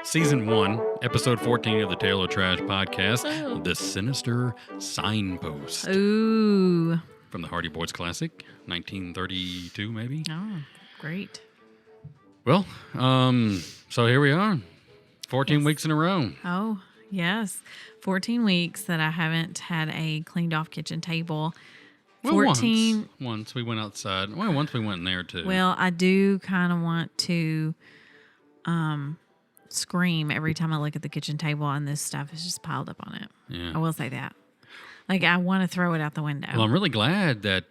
Season 1, Episode 14 of the Tale of Trash podcast, The Sinister Signpost. Ooh. From the Hardy Boys Classic, 1932 maybe? Oh, great. Well, so here we are, 14 weeks in a row. Oh, yes. 14 weeks that I haven't had a cleaned off kitchen table. Well, 14. Once we went outside. Well, once we went in there too. Well, I do kind of want to scream every time I look at the kitchen table and this stuff is just piled up on it. Yeah. I will say that. Like, I want to throw it out the window. Well, I'm really glad that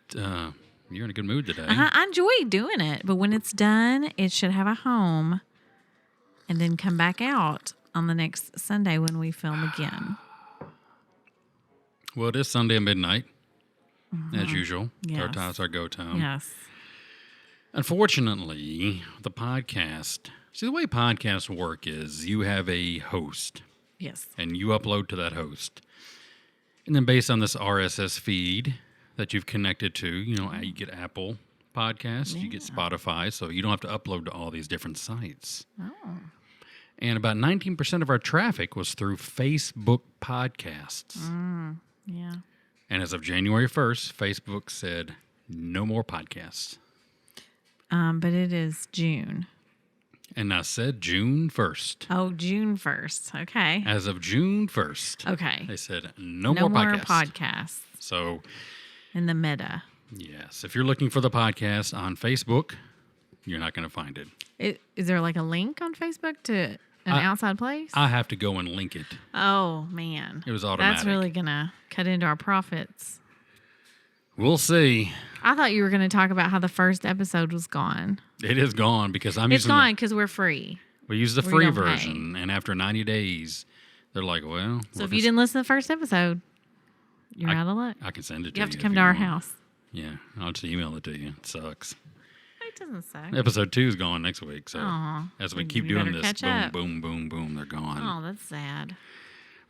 you're in a good mood today. I enjoy doing it, but when it's done, it should have a home and then come back out on the next Sunday when we film again. Well, it is Sunday at midnight, as usual. Yes. It's our go time. Yes. Unfortunately, the podcast... See, the way podcasts work is you have a host. Yes. And you upload to that host. And then based on this RSS feed that you've connected to, you get Apple Podcasts, you get Spotify, so you don't have to upload to all these different sites. Oh. And about 19% of our traffic was through Facebook podcasts. Yeah. And as of January 1st, Facebook said no more podcasts. But it is June. And I said June 1st. Oh, June 1st. Okay. As of June 1st. Okay. They said no more podcasts. So. In the meta. Yes. If you're looking for the podcast on Facebook, you're not going to find it. Is there like a link on Facebook to an outside place? I have to go and link it. Oh, man. It was automatic. That's really going to cut into our profits. We'll see. I thought you were going to talk about how the first episode was gone. It is gone because It's gone because we're free. We use the free version, and after 90 days, they're like, well... So if you didn't listen to the first episode, you're out of luck. I can send it to you. You have to come to our house. Yeah, I'll just email it to you. It sucks. It doesn't suck. Episode 2 is gone next week, so Aww. as we keep doing this, boom, up. boom, boom, boom, they're gone. Oh, that's sad.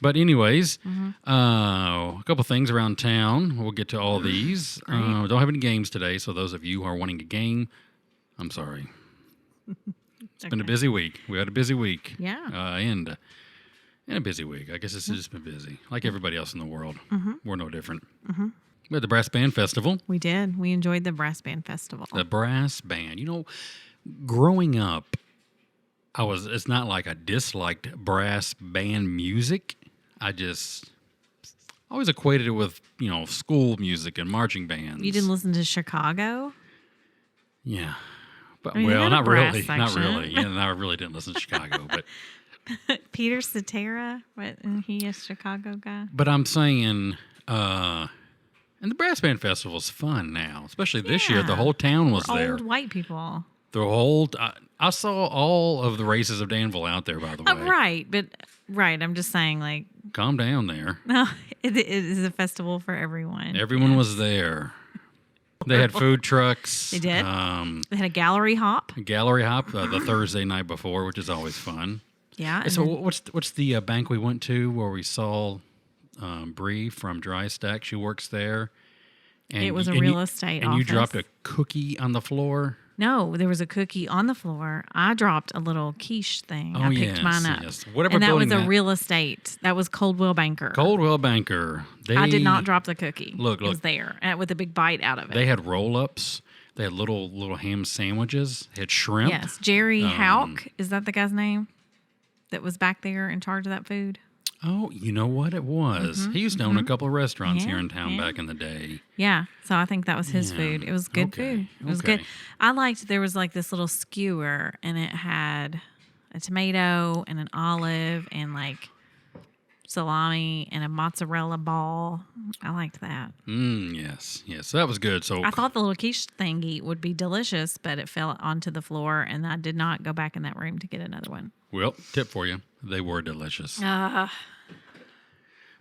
But anyways, a couple things around town. We'll get to all these. We don't have any games today, so those of you who are wanting a game, I'm sorry. It's been a busy week. We had a busy week. Yeah. And a busy week. I guess it's just been busy. Like everybody else in the world. We're no different. We had the Brass Band Festival. We did. We enjoyed the Brass Band Festival. The Brass Band. Growing up, it's not like I disliked brass band music. I just always equated it with, school music and marching bands. You didn't listen to Chicago? Yeah. But, not really. Section. Not really. Yeah, no, I really didn't listen to Chicago. But Peter Cetera, isn't he a Chicago guy? But I'm saying, and the Brass Band Festival is fun now, especially this year. The whole town was there. Old white people. The whole, I saw all of the races of Danville out there, by the way. Right. I'm just saying, like, calm down there. No, it is a festival for everyone. Everyone was there. They had food trucks. They did. They had a gallery hop. The Thursday night before, which is always fun. Yeah. So what's the bank we went to where we saw Bree from Dry Stack? She works there. And it was a real estate office. And you dropped a cookie on the floor? No, there was a cookie on the floor. I dropped a little quiche thing. I picked mine up. Yes. And that was a real estate. That was Coldwell Banker. Coldwell Banker. I did not drop the cookie. Look. It was there with a big bite out of it. They had roll-ups. They had little ham sandwiches. They had shrimp. Yes. Jerry Houck, is that the guy's name? That was back there in charge of that food? Oh, you know what it was? He used to own a couple of restaurants here in town back in the day. Yeah, so I think that was his food. It was good food. It was good. I liked, there was like this little skewer, and it had a tomato and an olive and like salami and a mozzarella ball. I liked that. Yes. So that was good. So I thought the little quiche thingy would be delicious, but it fell onto the floor, and I did not go back in that room to get another one. Well, tip for you. They were delicious.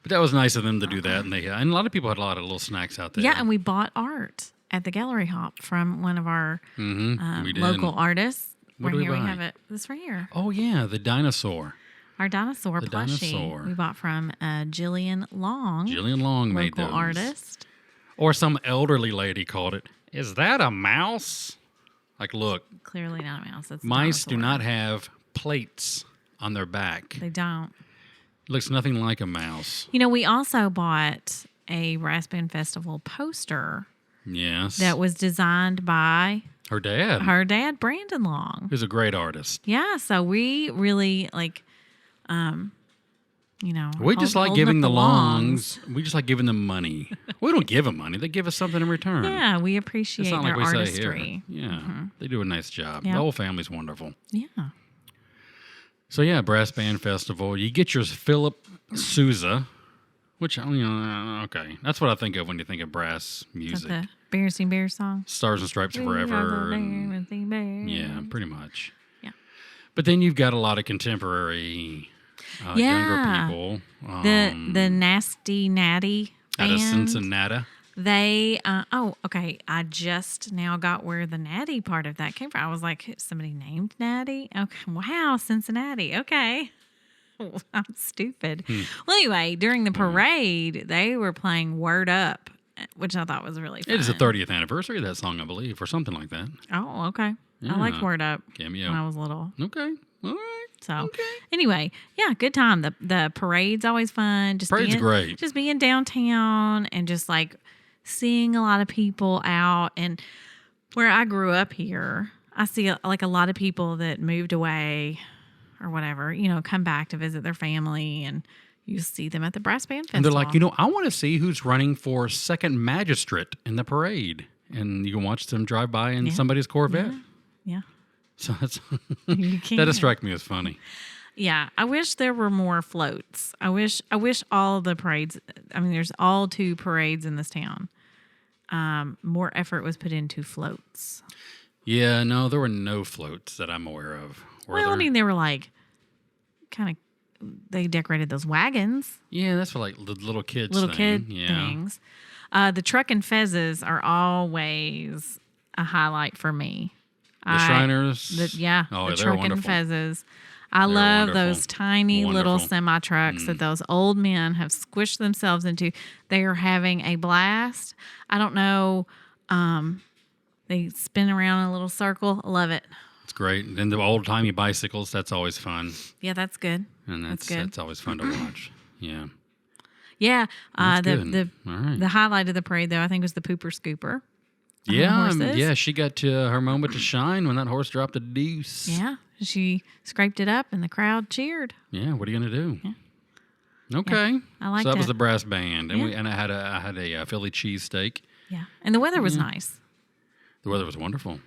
But that was nice of them to do that. And a lot of people had a lot of little snacks out there. Yeah, and we bought art at the gallery hop from one of our we did. local artists. What do we buy? We have it. This right here. Oh, yeah, the dinosaur. Our dinosaur The plushie dinosaur. we bought from Jillian Long, Jillian Long made local those. artist. Or some elderly lady called it, "Is that a mouse?" Like, look, Clearly not a mouse. It's a mice do dinosaur. not have plates on their back. They don't. Looks nothing like a mouse. You know, we also bought a Raspbian Festival poster Yes. that was designed by her dad. her dad, Brandon Long. Who's a great artist. Yeah, so we really like, you know, We just like holding giving up the Longs. We just like giving them money. We don't give them money. They give us something in return. Yeah, we It's appreciate not their like we say artistry. here. Yeah, they do a nice job. Yep. The whole family's wonderful. Yeah. So yeah, Brass Band Festival. You get your Philip Sousa, which okay, that's what I think of when you think of brass Is music. that the Berenstain Bears song? Stars and Stripes Forever. and- Berenstain Bears. yeah, pretty much. Yeah. But then you've got a lot of contemporary, younger Yeah. people. The Nasty Natty Out band. of Cincinnati. They okay. I just now got where the Natty part of that came from. I was like, somebody named Natty. Okay, wow, Cincinnati. Okay, I'm stupid. Well, anyway, during the parade, they were playing "Word Up," which I thought was really fun. It is the 30th anniversary of that song, I believe, or something like that. Oh, okay. Yeah. I liked "Word Up" Cameo. when I was little. Okay. All right. So anyway, yeah, good time. The parade's always fun. Just Parade's being, great. Just being downtown and just like seeing a lot of people out. And where I grew up here, I see like a lot of people that moved away or whatever, you know, come back to visit their family, and you see them at the Brass Band Festival. And they're like, I want to see who's running for second magistrate in the parade. And you can watch them drive by in somebody's Corvette. Yeah. So that's You that can. just struck me as funny. Yeah, I wish there were more floats. I wish all the parades. I mean, there's all 2 parades in this town. More effort was put into floats. Yeah, no, there were no floats that I'm aware of. Were Well, I there? mean, they were like kind of. They decorated those wagons, Yeah, that's for like the little kids. little thing. kid Yeah. things. The truck and fezzes are always a highlight for me. The Shriners. The Oh, the they're truck wonderful. and fezzes. I love wonderful. those tiny little Wonderful. semi trucks that those old men have squished themselves into. They are having a blast. I don't know. They spin around in a little circle. I love it. It's great. And then the old timey bicycles. That's always fun. Yeah, that's good. And That's good. that's always fun to watch. Yeah. Yeah. That's The good. All right. the highlight of the parade though, I think, was the pooper scooper. Yeah, horses. yeah, she got her moment to shine when that horse dropped a deuce. Yeah. She scraped it up and the crowd cheered. Yeah, what are you gonna do? Yeah. Okay. I liked So that was it. the brass band, and Yeah. I had a Philly cheesesteak. Yeah. And the weather was nice. The weather was wonderful.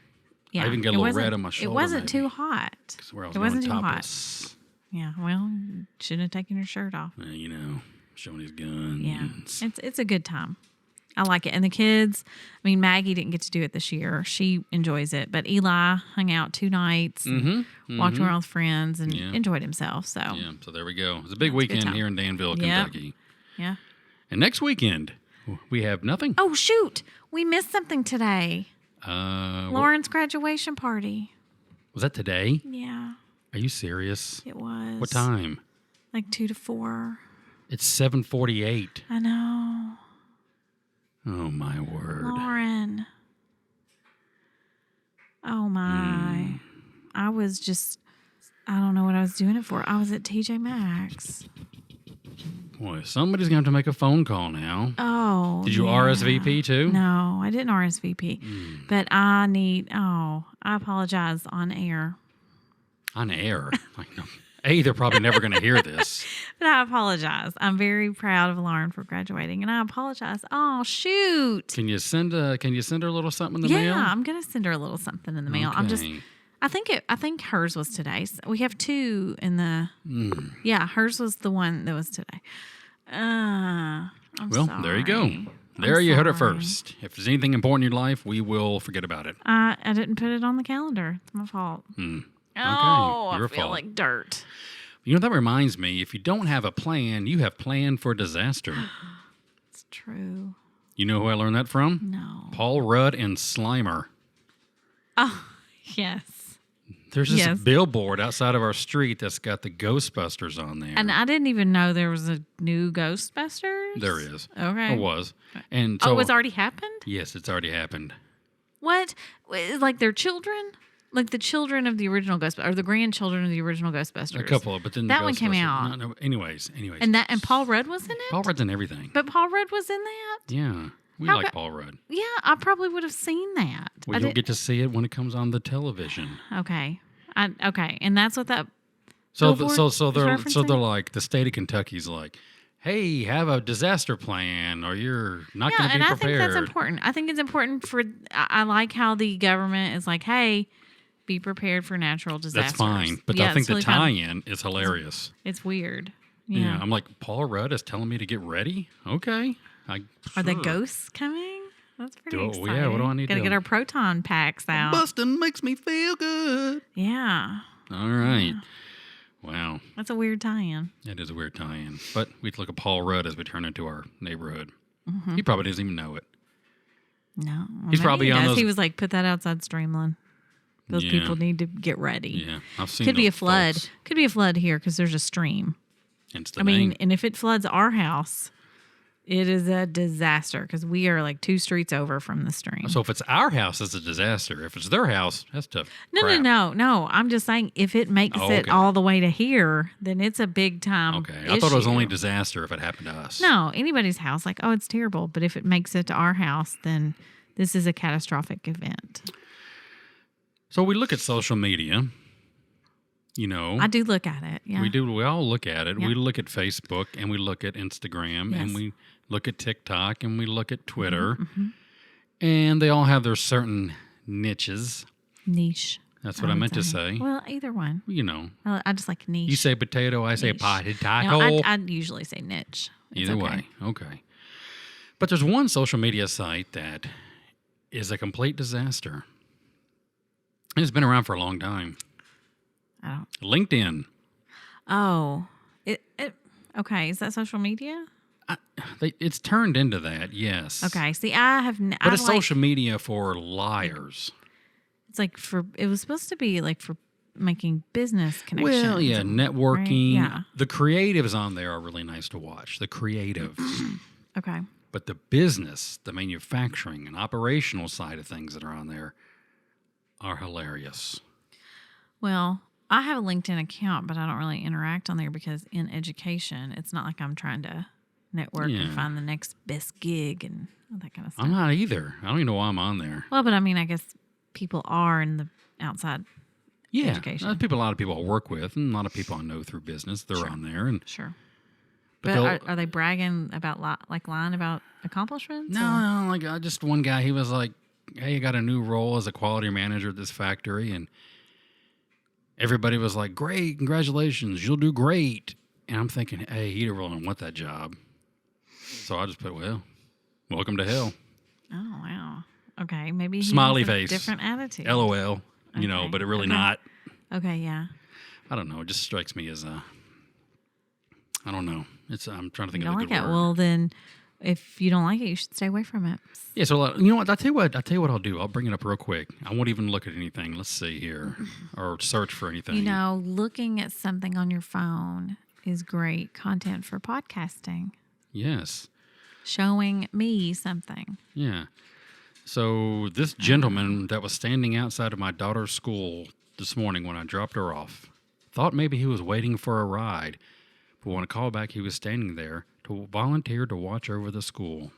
Yeah. I even got a It little wasn't- red on my shoulder. It wasn't maybe, too hot. 'cause where I was It wasn't too going hot. topless. Yeah. Well, shouldn't have taken your shirt off. Showing his guns. Yeah. It's a good time. I like it. And the kids, I mean, Maggie didn't get to do it this year. She enjoys it. But Eli hung out 2 nights, walked around with friends, and Yeah. enjoyed himself. So, Yeah, so there we go. It's a big That's a good weekend time. here in Danville, Yeah. Kentucky. yeah. And next weekend, we have nothing. Oh, shoot. We missed something today. What- Lauren's graduation party. was that today? Yeah, Are you serious? it was. What time? Like 2 to 4. It's 7:48. I know. Oh, my word. Lauren. Oh, my. I was just, I don't know what I was doing it for. I was at TJ Maxx. Boy, somebody's going to have to make a phone call now. Oh. Did you yeah. RSVP too? No, I didn't RSVP. But I apologize on air. On air. Like, no. A, they're probably never going to hear this. But I apologize. I'm very proud of Lauren for graduating, and I apologize. Oh, shoot. Can you send her a little something in the mail? Yeah, I'm gonna send her a little something in the mail. I'm just. Okay. I think hers was today. So we have 2 in the. Yeah, hers was the one that was today. I'm Well, sorry. there you go. I'm There you heard it sorry. first. If there's anything important in your life, we will forget about it. I didn't put it on the calendar. It's my fault. Oh, your I feel fault. like dirt. That reminds me, if you don't have a plan, you have planned for disaster. It's true. You know who I learned that from? No. Paul Rudd and Slimer. Oh, yes. There's this Yes. billboard outside of our street that's got the Ghostbusters on there. And I didn't even know there was a new Ghostbusters. There is. Okay. Or was. And so, it's already happened? yes, it's already happened. What? Like their children? Like the children of the original Ghostbusters, or the grandchildren of the original Ghostbusters? A couple of, but then that the one came Ghostbusters- out. No, anyways. And Paul Rudd was in it? Paul Rudd's in everything. But Paul Rudd was in that? Yeah. We How like co- Paul Rudd. Yeah, I probably would have seen that. Well, you'll get to see it when it comes on the television. Okay. Okay. And that's what that So billboard they're is referencing? like the state of Kentucky's like, hey, have a disaster plan, or you're not going to be and I prepared. think that's important. I think it's important I like how the government is like, hey, be prepared for natural disasters. That's fine, but I think the tie-in is hilarious. It's weird. Yeah, I'm like, Paul Rudd is telling me to get ready. Okay, Are the ghosts coming? That's pretty exciting. Yeah, what do I need to Gotta do? get our proton packs out. Bustin' makes me feel good. Yeah. All right. Wow. That's a weird tie-in. That is a weird tie-in. But we look at Paul Rudd as we turn into our neighborhood. Mm-hmm. He probably doesn't even know it. No. He's probably on those. He was like, put that outside Streamline. Those people need to get ready. Yeah, I've seen. Could be a those flood. folks. Could be a flood here because there's a stream. It's the I mean, main- and if it floods our house, it is a disaster because we are like 2 streets over from the stream. So if it's our house, it's a disaster. If it's their house, that's tough. crap. No. I'm just saying if it makes it all the way to here, then it's a big time. Okay, I thought it was only issue. disaster if it happened to us. No, anybody's house, like, oh, it's terrible. But if it makes it to our house, then this is a catastrophic event. So we look at social media. You know, I do look at it. Yeah. we do. We all look at it. Yeah. We look at Facebook and we look at Instagram Yes. and we look at TikTok and we look at Twitter, Mm-hmm. and they all have their certain niches. Niche. That's what I meant to say. Well, either one. You know, I just like niche. you say potato, I say Niche. potato. No, I usually say niche. It's Either okay. way, okay. But there's one social media site that is a complete disaster. And it's been around for a long time. I don't. LinkedIn. Oh, okay. Is that social media? It's turned into that, yes. Okay. See, I have. But it's social media for liars. It's like it was supposed to be like for making business connections. Well, yeah, networking. Right? Yeah. The creatives on there are really nice to watch. The creatives. Okay. But the business, the manufacturing and operational side of things that are on there are hilarious. Well, I have a LinkedIn account, but I don't really interact on there because in education, it's not like I'm trying to network and find the next best gig and all that kind of stuff. I'm not either. I don't even know why I'm on there. Well, but I mean, I guess people are in the outside education. A lot of people I work with and a lot of people I know through business, they're on there. And Sure. But But are they bragging about lying about accomplishments? no, like just one guy, he was like, hey, I got a new role as a quality manager at this factory. And everybody was like, great, congratulations, you'll do great. And I'm thinking, hey, he didn't really want that job. So I just put, well, welcome to hell. Oh, wow. Okay, maybe he Smiley has a face. different attitude. LOL, you know, Okay, but it really okay. not. Okay, yeah. I don't know. It just strikes me as I don't know. I'm trying to think You of don't a like good it? word. Well, then, if you don't like it, you should stay away from it. Yeah, so you know what? I'll tell you what I'll do. I'll bring it up real quick. I won't even look at anything. Let's see here. Or search for anything. You know, looking at something on your phone is great content for podcasting. Yes. Showing me something. Yeah. So this gentleman that was standing outside of my daughter's school this morning when I dropped her off thought maybe he was waiting for a ride. But when I called back, he was standing there to volunteer to watch over the school.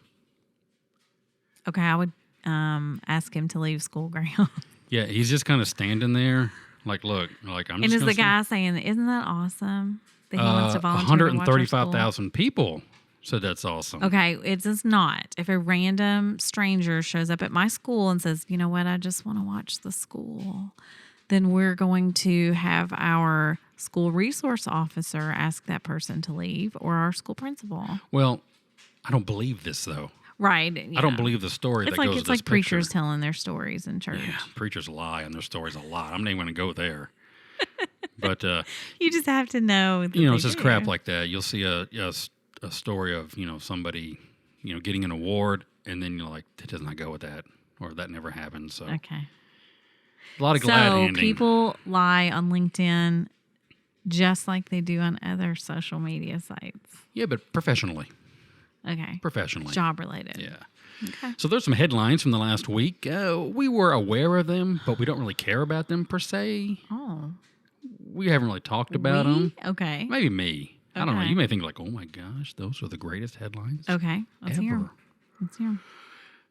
Okay, I would ask him to leave school ground. Yeah, he's just kind of standing there, like, look, like I'm And just. is gonna the guy saying, "Isn't that awesome that he wants to volunteer to watch our school?" 135,000 people said that's awesome. Okay, it's just not. If a random stranger shows up at my school and says, "You know what? I just want to watch the school," then we're going to have our school resource officer ask that person to leave, or our school principal. Well, I don't believe this though. Right? I don't believe the story that goes with It's this like preachers picture. telling their stories in church. Yeah, preachers lie on their stories a lot. I'm not even going to go there. But You just have to know. That it's they just do. crap like that. You'll see a story of somebody getting an award, and then you're like, that does not go with that, or that never happened. So Okay. A lot of glad handing. So people lie on LinkedIn just like they do on other social media sites. Yeah, but professionally. Okay. Professionally. Job related. Yeah. Okay. So there's some headlines from the last week. We were aware of them, but we don't really care about them per se. Oh. We haven't really talked about them. Okay. Maybe me. I don't know. Okay. You may think like, oh my gosh, those are the greatest headlines Okay. Let's ever. hear 'em. Let's hear 'em.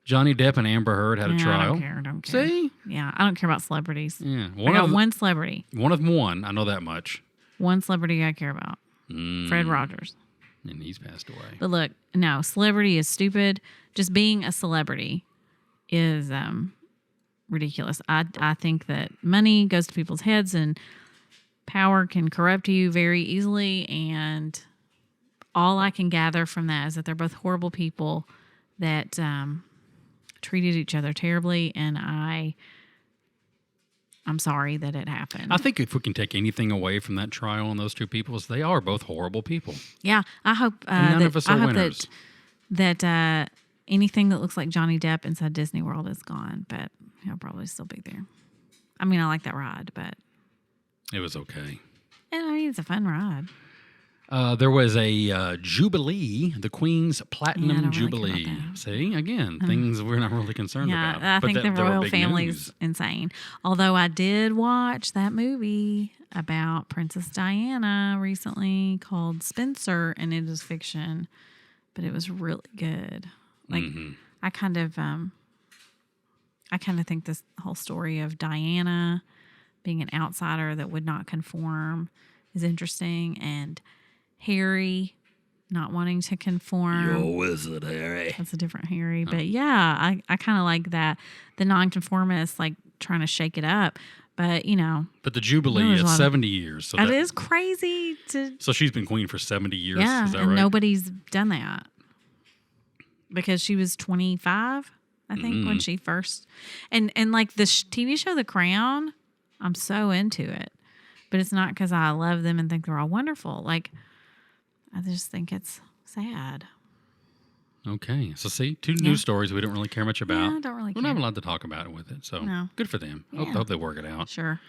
Johnny Depp and Amber Heard had a trial. I don't care. See? Yeah, I don't care about celebrities. Yeah. I got one celebrity. One of them won. I know that much. One celebrity I care about. Fred Rogers. And he's passed away. But look, no, celebrity is stupid. Just being a celebrity is ridiculous. I think that money goes to people's heads and power can corrupt you very easily. And all I can gather from that is that they're both horrible people that treated each other terribly. And I'm sorry that it happened. I think if we can take anything away from that trial on those two people, is they are both horrible people. Yeah, I hope none of us are winners. that anything that looks like Johnny Depp inside Disney World is gone, but he'll probably still be there. I mean, I like that ride, but It was okay. I mean, it's a fun ride. There was a Jubilee, the Queen's Platinum I don't really Jubilee. care about that. See, again, things we're not really concerned about. Yeah, I think the they were royal big family's news. insane. Although I did watch that movie about Princess Diana recently called Spencer, and it is fiction, but it was really good. Like I kind of think this whole story of Diana being an outsider that would not conform is interesting, and Harry not wanting to conform. You're a wizard, Harry. That's a different Harry. But yeah, I kind of like that. The nonconformist, like trying to shake it up. But, But the Jubilee There's a is lot of- 70 years. So it is crazy to. So she's been queen for 70 years. Yeah, Is that and right? nobody's done that. Because she was 25, I think, when she first. And like the TV show The Crown, I'm so into it. But it's not because I love them and think they're all wonderful. Like, I just think it's sad. Okay. So see, two news stories we don't really care much about. Yeah, I don't really We're care. not allowed to talk about it with it. So No. good for them. Yeah. Hope they work it out. Sure.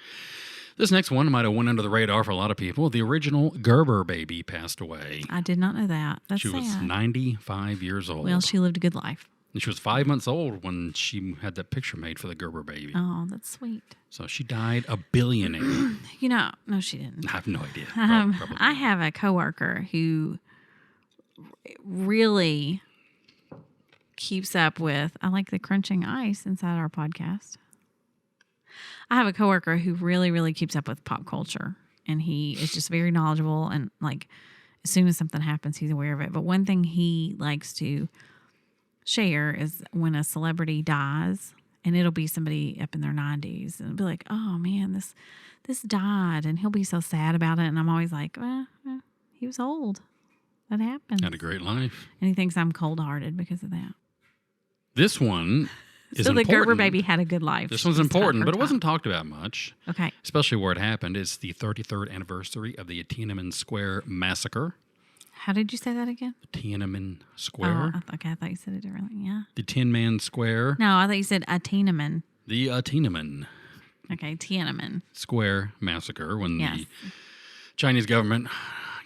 This next one might have went under the radar for a lot of people. The original Gerber baby passed away. I did not know that. That's She sad. was 95 years old. Well, she lived a good life. And she was 5 months old when she had that picture made for the Gerber baby. Oh, that's sweet. So she died a billionaire. No, she didn't. I have no idea. Probably I have a coworker who really keeps up with. I like the crunching ice inside our podcast. I have a coworker who really, really keeps up with pop culture, and he is just very knowledgeable. And like, as soon as something happens, he's aware of it. But one thing he likes to share is when a celebrity dies, and it'll be somebody up in their 90s, and it'll be like, oh man, this died, and he'll be so sad about it. And I'm always like, well, he was old. That happened. had a great life. And he thinks I'm cold-hearted because of that. This one is So the important. Gerber baby had a good life. This She one's just had important, her but it time. wasn't talked about much, Okay. especially where it happened. It's the 33rd anniversary of the Tienemann Square Massacre. How did you say that again? Tiananmen Square. Oh, okay. I thought you said it differently. Yeah. The Tin Man Square. No, I thought you said a Tienemann. The Tiananmen Okay, Tienemann. Square Massacre, when Yes. the Chinese government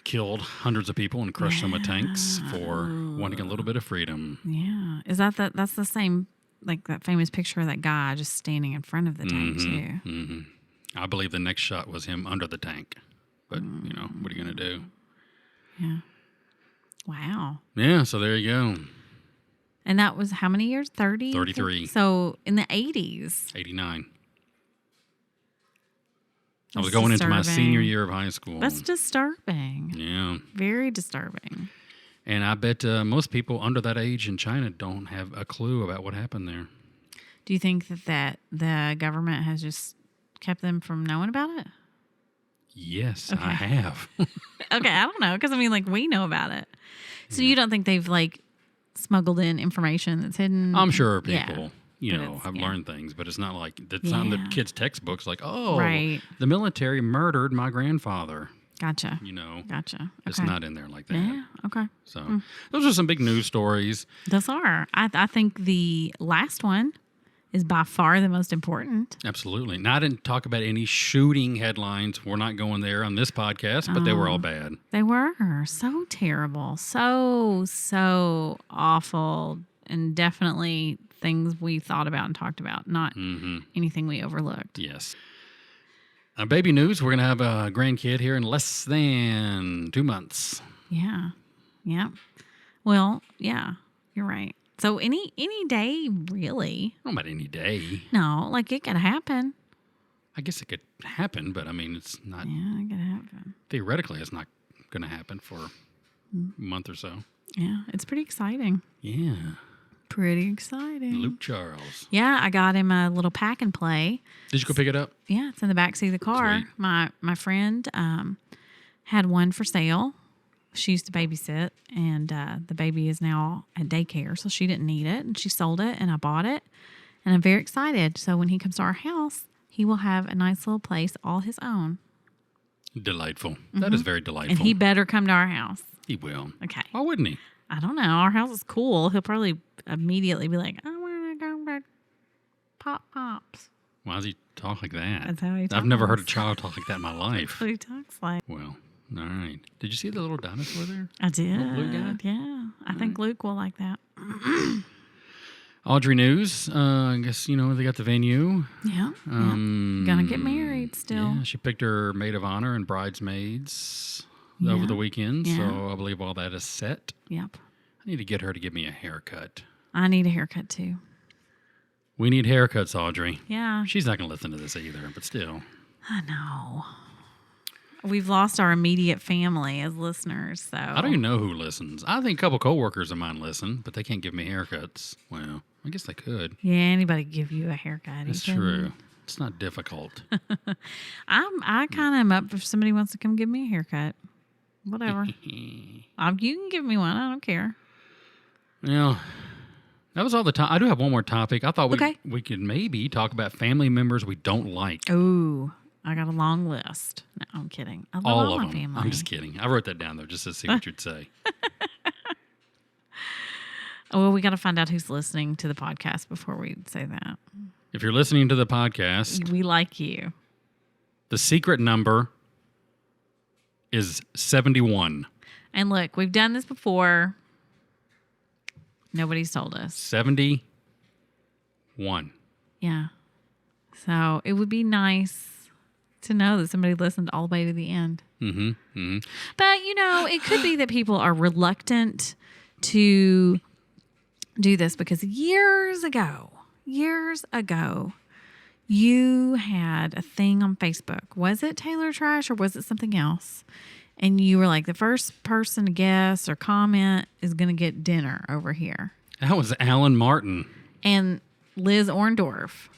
killed hundreds of people and crushed them with tanks for wanting a little bit of freedom. Yeah. Is that's the same, like that famous picture of that guy just standing in front of the tank, too? I believe the next shot was him under the tank. But, what are you going to do? Yeah. Wow. Yeah, so there you go. And that was how many years? 30? 33. So in the 80s. 89. I That's was going into my disturbing. senior year of high school. That's disturbing. Yeah. Very disturbing. And I bet most people under that age in China don't have a clue about what happened there. Do you think that the government has just kept them from knowing about it? Yes, I Okay. have. Okay, I don't know. Because, I mean, like, we know about it. So you don't think they've, like, smuggled in information that's hidden? I'm sure Yeah. people, But it's- have yeah. learned things, but it's not like it's not in the Yeah. kids' textbooks. Like, oh, Right. the military murdered my grandfather. Gotcha. It's Gotcha. Okay. not in there like that. Yeah, okay. So those are some big news stories. Those are. I think the last one is by far the most important. Absolutely. Now, I didn't talk about any shooting headlines. We're not going there on this podcast, but they were all bad. They were so terrible, so awful, and definitely things we thought about and talked about, not anything we overlooked. Yes. Baby news, we're going to have a grandkid here in less than 2 months. Yeah. Yeah. Well, yeah, you're right. So any day, really. Not about any day. No, like it could happen. I guess it could happen, but I mean, it's not. Yeah, it could happen. Theoretically, it's not going to happen for a month or so. Yeah, it's pretty exciting. Yeah. Pretty exciting. Luke Charles. Yeah, I got him a little pack and play. Did you go pick it up? Yeah, it's in the backseat of the car. Sweet. My friend had one for sale. She used to babysit, and the baby is now at daycare, so she didn't need it, and she sold it, and I bought it, and I'm very excited. So when he comes to our house, he will have a nice little place all his own. Delightful. That is very delightful. And he better come to our house. He will. Okay. Why wouldn't he? I don't know. Our house is cool. He'll probably immediately be like, I want to go to Pops. Why does he talk like that? That's how he talks. I've never heard a child talk like that in my life. That's what he talks like. Well, all right. Did you see the little dinosaur there? I did. Luke got? Yeah. I think Luke will like that. Audrey news. I guess, they got the venue. Yeah. Gonna get married still. Yeah, she picked her maid of honor and bridesmaids over the weekend. Yeah. So I believe all that is set. Yep. I need to get her to give me a haircut. I need a haircut too. We need haircuts, Audrey. Yeah. She's not going to listen to this either, but still. I know. We've lost our immediate family as listeners, so. I don't even know who listens. I think a couple coworkers of mine listen, but they can't give me haircuts. Well, I guess they could. Yeah, anybody give you a haircut. That's true. It's not difficult. I kind of am up if somebody wants to come give me a haircut. Whatever. You can give me one. I don't care. Well, that was all the time. I do have one more topic. I thought we could maybe talk about family members we don't like. Ooh, I got a long list. No, I'm kidding. I love all of my them. family. I'm just kidding. I wrote that down, though, just to see what you'd say. Well, we got to find out who's listening to the podcast before we say that. If you're listening to the podcast, We like you. the secret number is 71. And look, we've done this before. Nobody's told us. 71. Yeah. So it would be nice to know that somebody listened all the way to the end. Mm-hmm. Mm-hmm. But, it could be that people are reluctant to do this because years ago, you had a thing on Facebook. Was it Taylor Trash or was it something else? And you were like, the first person to guess or comment is going to get dinner over here. That was Alan Martin. And Liz Orndorff.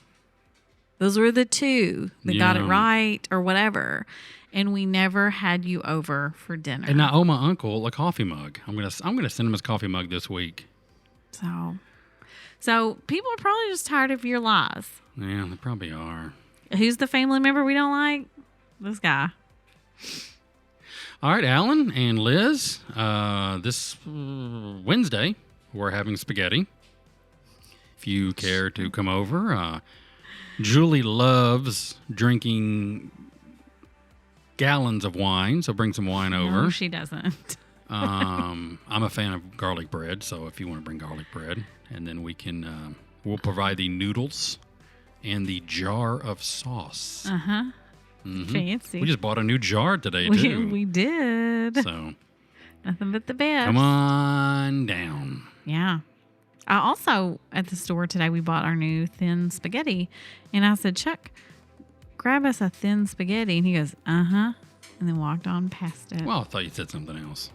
Those were the two that got it right or whatever. And we never had you over for dinner. And I owe my uncle a coffee mug. I'm gonna send him his coffee mug this week. So people are probably just tired of your lies. Yeah, they probably are. Who's the family member we don't like? This guy. All right, Alan and Liz, this Wednesday, we're having spaghetti. If you care to come over. Julie loves drinking gallons of wine, so bring some wine over. No, she doesn't. I'm a fan of garlic bread, so if you want to bring garlic bread, and then we'll provide the noodles and the jar of sauce. Uh-huh. Mm-hmm. Fancy. We just bought a new jar today, too. We did. So, nothing but the best. come on down. Yeah. I also, at the store today, we bought our new thin spaghetti. And I said, Chuck, grab us a thin spaghetti. And he goes, uh-huh. And then walked on past it. Well, I thought you said something else.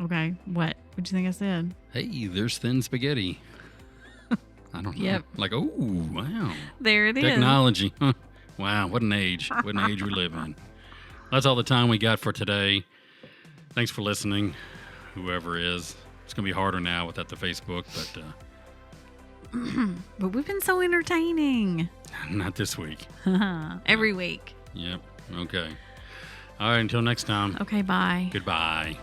Okay. What? What'd you think I said? Hey, there's thin spaghetti. I don't know. Yep. Like, oh, wow. There it is. Technology. Huh. Wow, what an age. What an age we live in. That's all the time we got for today. Thanks for listening, whoever is. It's going to be harder now without the Facebook, but But we've been so entertaining. not this week. Every week. Yep. Okay. All right, until next time. Okay, bye. Goodbye.